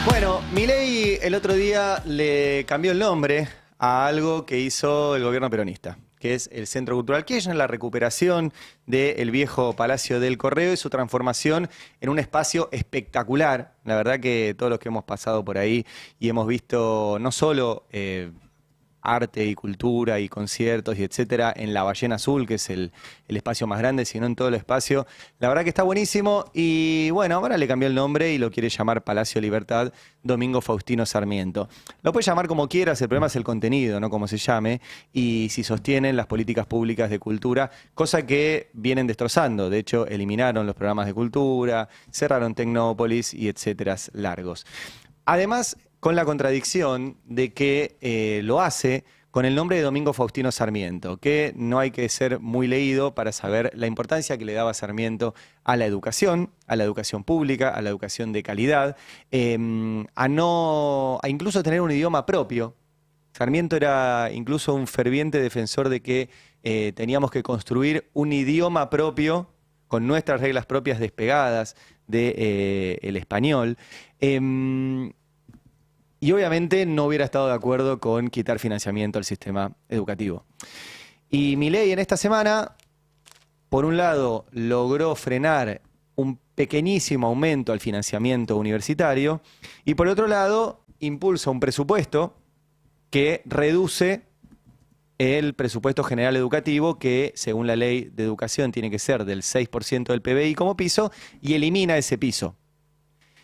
Bueno, Milei el otro día le cambió el nombre a algo que hizo el gobierno peronista, que es el Centro Cultural Kirchner, la recuperación del viejo Palacio del Correo y su transformación en un espacio espectacular. La verdad que todos los que hemos pasado por ahí y hemos visto no solo arte y cultura y conciertos y etcétera en la Ballena Azul, que es el espacio más grande, sino en todo el espacio. La verdad que está buenísimo y bueno, ahora le cambió el nombre y lo quiere llamar Palacio Libertad Domingo Faustino Sarmiento. Lo puede llamar como quieras, el problema es el contenido, no como se llame, y si sostienen las políticas públicas de cultura, cosa que vienen destrozando. De hecho, eliminaron los programas de cultura, cerraron Tecnópolis y etcétera largos. Además, con la contradicción de que lo hace con el nombre de Domingo Faustino Sarmiento, que no hay que ser muy leído para saber la importancia que le daba Sarmiento a la educación pública, a la educación de calidad, a incluso tener un idioma propio. Sarmiento era incluso un ferviente defensor de que teníamos que construir un idioma propio con nuestras reglas propias despegadas del español. Y obviamente no hubiera estado de acuerdo con quitar financiamiento al sistema educativo. Y Milei en esta semana, por un lado, logró frenar un pequeñísimo aumento al financiamiento universitario y por otro lado, impulsa un presupuesto que reduce el presupuesto general educativo, que según la ley de educación tiene que ser del 6% del PBI como piso, y elimina ese piso.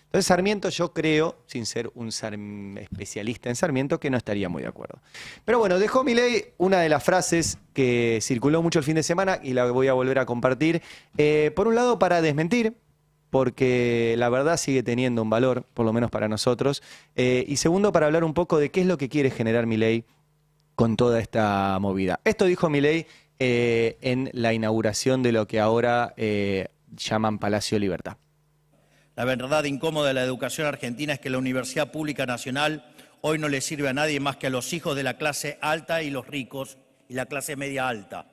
Entonces Sarmiento, yo creo, sin ser un especialista en Sarmiento, que no estaría muy de acuerdo. Pero bueno, dejó Milei una de las frases que circuló mucho el fin de semana y la voy a volver a compartir. Por un lado, para desmentir, porque la verdad sigue teniendo un valor, por lo menos para nosotros. Y segundo, para hablar un poco de qué es lo que quiere generar Milei con toda esta movida. Esto dijo Milei en la inauguración de lo que ahora llaman Palacio Libertad. La verdad incómoda de la educación argentina es que la Universidad Pública Nacional hoy no le sirve a nadie más que a los hijos de la clase alta y los ricos y la clase media alta.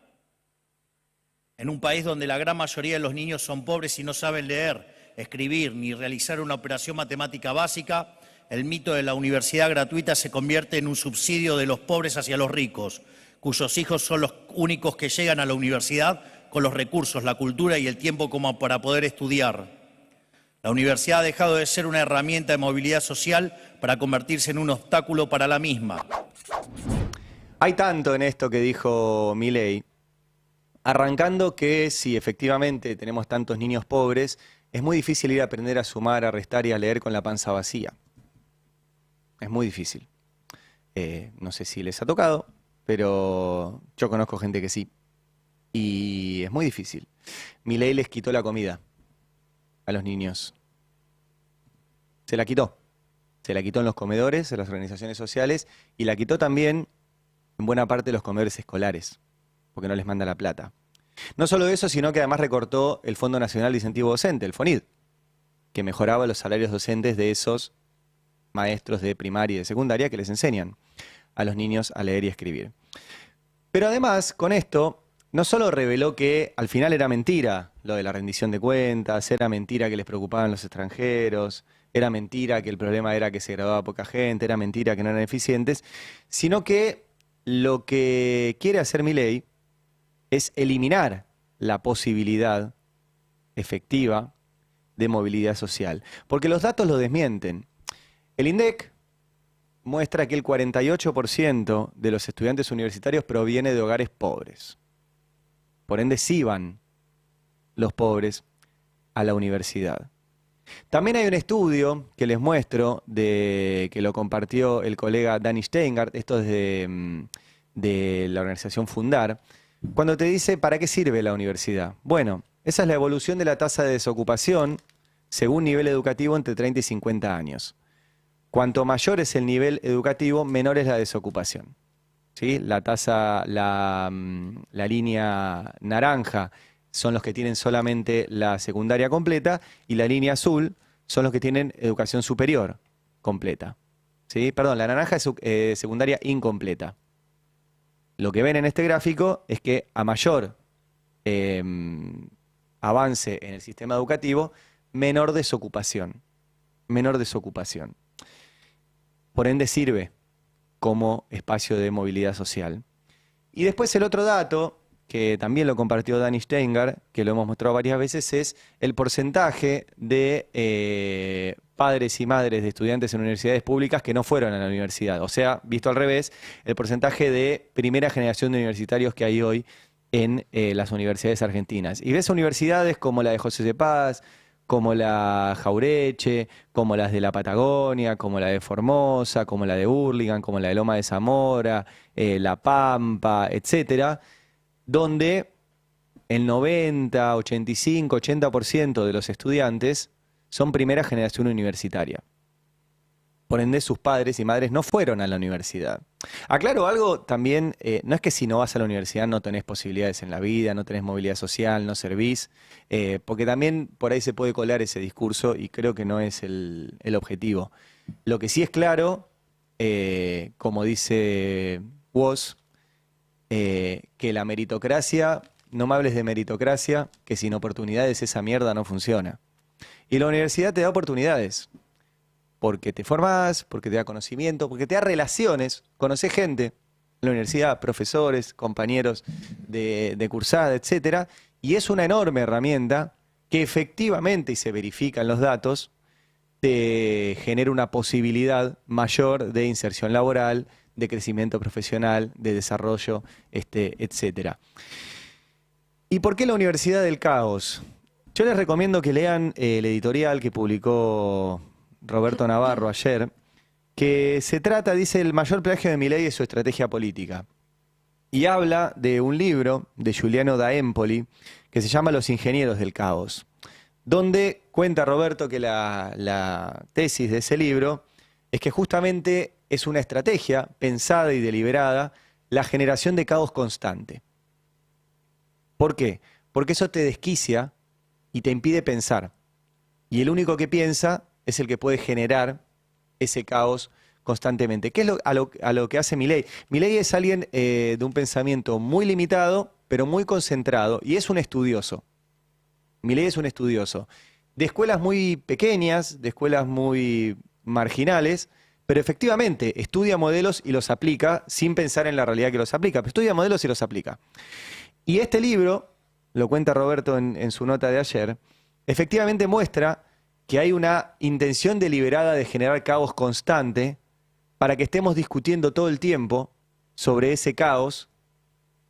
En un país donde la gran mayoría de los niños son pobres y no saben leer, escribir ni realizar una operación matemática básica, el mito de la universidad gratuita se convierte en un subsidio de los pobres hacia los ricos, cuyos hijos son los únicos que llegan a la universidad con los recursos, la cultura y el tiempo como para poder estudiar. La universidad ha dejado de ser una herramienta de movilidad social para convertirse en un obstáculo para la misma. Hay tanto en esto que dijo Milei, arrancando que si efectivamente tenemos tantos niños pobres, es muy difícil ir a aprender a sumar, a restar y a leer con la panza vacía. Es muy difícil. No sé si les ha tocado, pero yo conozco gente que sí. Y es muy difícil. Milei les quitó la comida a los niños. Se la quitó. Se la quitó en los comedores, en las organizaciones sociales, y la quitó también en buena parte de los comedores escolares, porque no les manda la plata. No solo eso, sino que además recortó el Fondo Nacional de Incentivo Docente, el FONID, que mejoraba los salarios docentes de esos maestros de primaria y de secundaria que les enseñan a los niños a leer y escribir. Pero además, con esto, no solo reveló que al final era mentira lo de la rendición de cuentas, era mentira que les preocupaban los extranjeros, era mentira que el problema era que se graduaba poca gente, era mentira que no eran eficientes, sino que lo que quiere hacer Milei es eliminar la posibilidad efectiva de movilidad social, porque los datos lo desmienten. El INDEC muestra que el 48% de los estudiantes universitarios proviene de hogares pobres. Por ende, sí van los pobres a la universidad. También hay un estudio que les muestro, que lo compartió el colega Dani Steingart, esto es de la organización Fundar, cuando te dice ¿para qué sirve la universidad? Bueno, esa es la evolución de la tasa de desocupación según nivel educativo entre 30 y 50 años. Cuanto mayor es el nivel educativo, menor es la desocupación. ¿Sí? La tasa, la línea naranja son los que tienen solamente la secundaria completa y la línea azul son los que tienen educación superior completa. ¿Sí? Perdón, la naranja es secundaria incompleta. Lo que ven en este gráfico es que a mayor avance en el sistema educativo, menor desocupación. por ende sirve como espacio de movilidad social. Y después el otro dato, que también lo compartió Dani Steingart, que lo hemos mostrado varias veces, es el porcentaje de padres y madres de estudiantes en universidades públicas que no fueron a la universidad. O sea, visto al revés, el porcentaje de primera generación de universitarios que hay hoy en las universidades argentinas. Y ves universidades como la de José de Paz, como la Jaureche, como las de la Patagonia, como la de Formosa, como la de Hurlingham, como la de Loma de Zamora, La Pampa, etcétera, donde el 90, 85, 80% de los estudiantes son primera generación universitaria. Por ende, sus padres y madres no fueron a la universidad. Aclaro algo también, no es que si no vas a la universidad no tenés posibilidades en la vida, no tenés movilidad social, no servís, porque también por ahí se puede colar ese discurso y creo que no es el objetivo. Lo que sí es claro, como dice Woz, que la meritocracia, no me hables de meritocracia, que sin oportunidades esa mierda no funciona. Y la universidad te da oportunidades. Porque te formás, porque te da conocimiento, porque te da relaciones, conocés gente en la universidad, profesores, compañeros de cursada, etcétera, y es una enorme herramienta que efectivamente, y se verifican los datos, te genera una posibilidad mayor de inserción laboral, de crecimiento profesional, de desarrollo, etcétera. ¿Y por qué la Universidad del Caos? Yo les recomiendo que lean el editorial que publicó Roberto Navarro ayer, que se trata, dice, el mayor plagio de Milei es su estrategia política. Y habla de un libro de Giuliano da Empoli que se llama Los Ingenieros del Caos, donde cuenta Roberto que la tesis de ese libro es que justamente es una estrategia pensada y deliberada la generación de caos constante. ¿Por qué? Porque eso te desquicia y te impide pensar. Y el único que piensa es el que puede generar ese caos constantemente. ¿Qué es a lo que hace Milei? Milei es alguien de un pensamiento muy limitado, pero muy concentrado, y es un estudioso. Milei es un estudioso. De escuelas muy pequeñas, de escuelas muy marginales, pero efectivamente estudia modelos y los aplica sin pensar en la realidad que los aplica, pero estudia modelos y los aplica. Y este libro, lo cuenta Roberto en su nota de ayer, efectivamente muestra que hay una intención deliberada de generar caos constante para que estemos discutiendo todo el tiempo sobre ese caos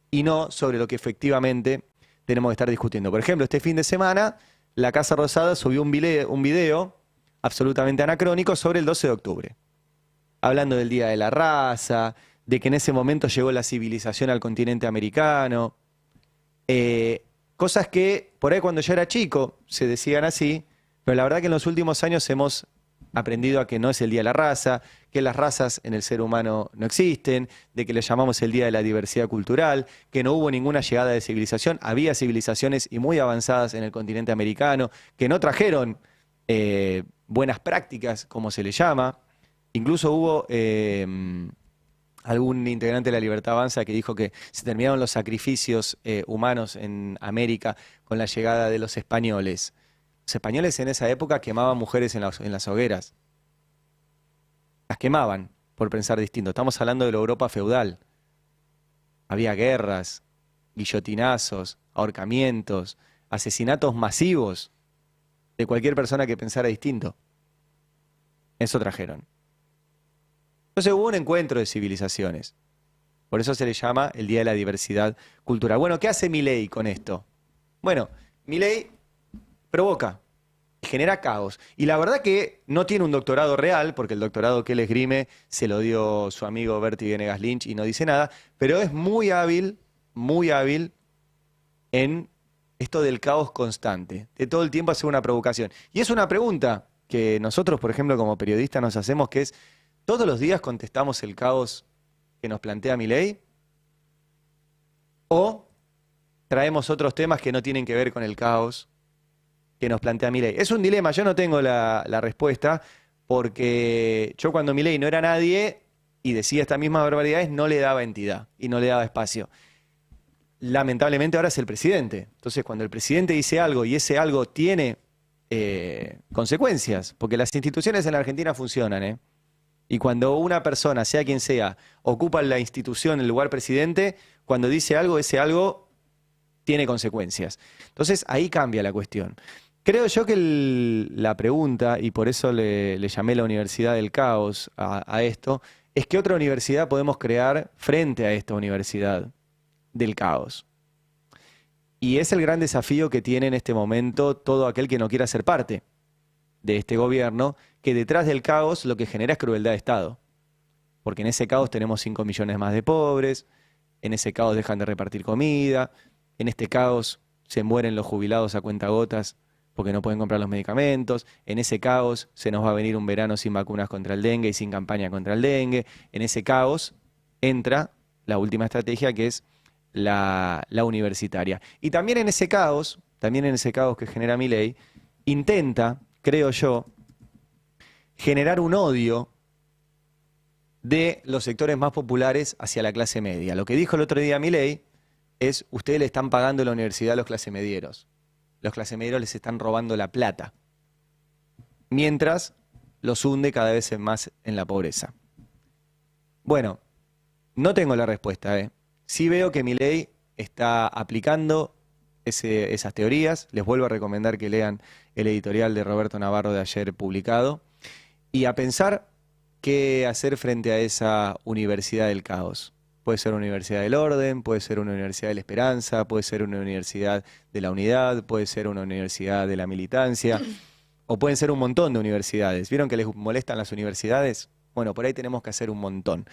y no sobre lo que efectivamente tenemos que estar discutiendo. Por ejemplo, este fin de semana, la Casa Rosada subió un video absolutamente anacrónico sobre el 12 de octubre, hablando del Día de la Raza, de que en ese momento llegó la civilización al continente americano, cosas que por ahí cuando yo era chico se decían así, pero la verdad que en los últimos años hemos aprendido a que no es el Día de la Raza, que las razas en el ser humano no existen, de que le llamamos el Día de la Diversidad Cultural, que no hubo ninguna llegada de civilización, había civilizaciones y muy avanzadas en el continente americano, que no trajeron buenas prácticas, como se le llama. Incluso hubo algún integrante de la Libertad Avanza que dijo que se terminaron los sacrificios humanos en América con la llegada de los españoles. Los españoles en esa época quemaban mujeres en las hogueras. Las quemaban por pensar distinto. Estamos hablando de la Europa feudal. Había guerras, guillotinazos, ahorcamientos, asesinatos masivos de cualquier persona que pensara distinto. Eso trajeron. Entonces hubo un encuentro de civilizaciones. Por eso se le llama el Día de la Diversidad Cultural. Bueno, ¿qué hace Milei con esto? Bueno, Milei provoca, genera caos. Y la verdad que no tiene un doctorado real, porque el doctorado que él esgrime se lo dio su amigo Bertie Venegas Lynch y no dice nada, pero es muy hábil en esto del caos constante, de todo el tiempo hacer una provocación. Y es una pregunta que nosotros, por ejemplo, como periodistas nos hacemos, que es, ¿todos los días contestamos el caos que nos plantea Milei? ¿O traemos otros temas que no tienen que ver con el caos que nos plantea Milei? Es un dilema, yo no tengo la respuesta, porque yo cuando Milei no era nadie y decía estas mismas barbaridades, no le daba entidad y no le daba espacio. Lamentablemente ahora es el presidente. Entonces cuando el presidente dice algo y ese algo tiene consecuencias, porque las instituciones en la Argentina funcionan, Y cuando una persona, sea quien sea, ocupa la institución, el lugar presidente, cuando dice algo, ese algo tiene consecuencias. Entonces ahí cambia la cuestión. Creo yo que la pregunta, y por eso le llamé la Universidad del Caos a esto, es qué otra universidad podemos crear frente a esta Universidad del Caos. Y es el gran desafío que tiene en este momento todo aquel que no quiera ser parte de este gobierno, que detrás del caos lo que genera es crueldad de Estado. Porque en ese caos tenemos 5 millones más de pobres, en ese caos dejan de repartir comida, en este caos se mueren los jubilados a cuentagotas porque no pueden comprar los medicamentos, en ese caos se nos va a venir un verano sin vacunas contra el dengue y sin campaña contra el dengue, en ese caos entra la última estrategia que es la universitaria. Y también en ese caos que genera Milei, intenta, creo yo, generar un odio de los sectores más populares hacia la clase media. Lo que dijo el otro día Milei es, ustedes le están pagando la universidad a los clase medieros. Los clase medieros les están robando la plata, mientras los hunde cada vez más en la pobreza. Bueno, no tengo la respuesta, ¿eh? Sí veo que Milei está aplicando esas teorías. Les vuelvo a recomendar que lean el editorial de Roberto Navarro de ayer publicado. Y a pensar qué hacer frente a esa universidad del caos. Puede ser una universidad del orden, puede ser una universidad de la esperanza, puede ser una universidad de la unidad, puede ser una universidad de la militancia, o pueden ser un montón de universidades. ¿Vieron que les molestan las universidades? Bueno, por ahí tenemos que hacer un montón.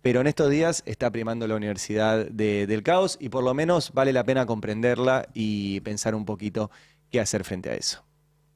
Pero en estos días está primando la universidad del caos y por lo menos vale la pena comprenderla y pensar un poquito qué hacer frente a eso.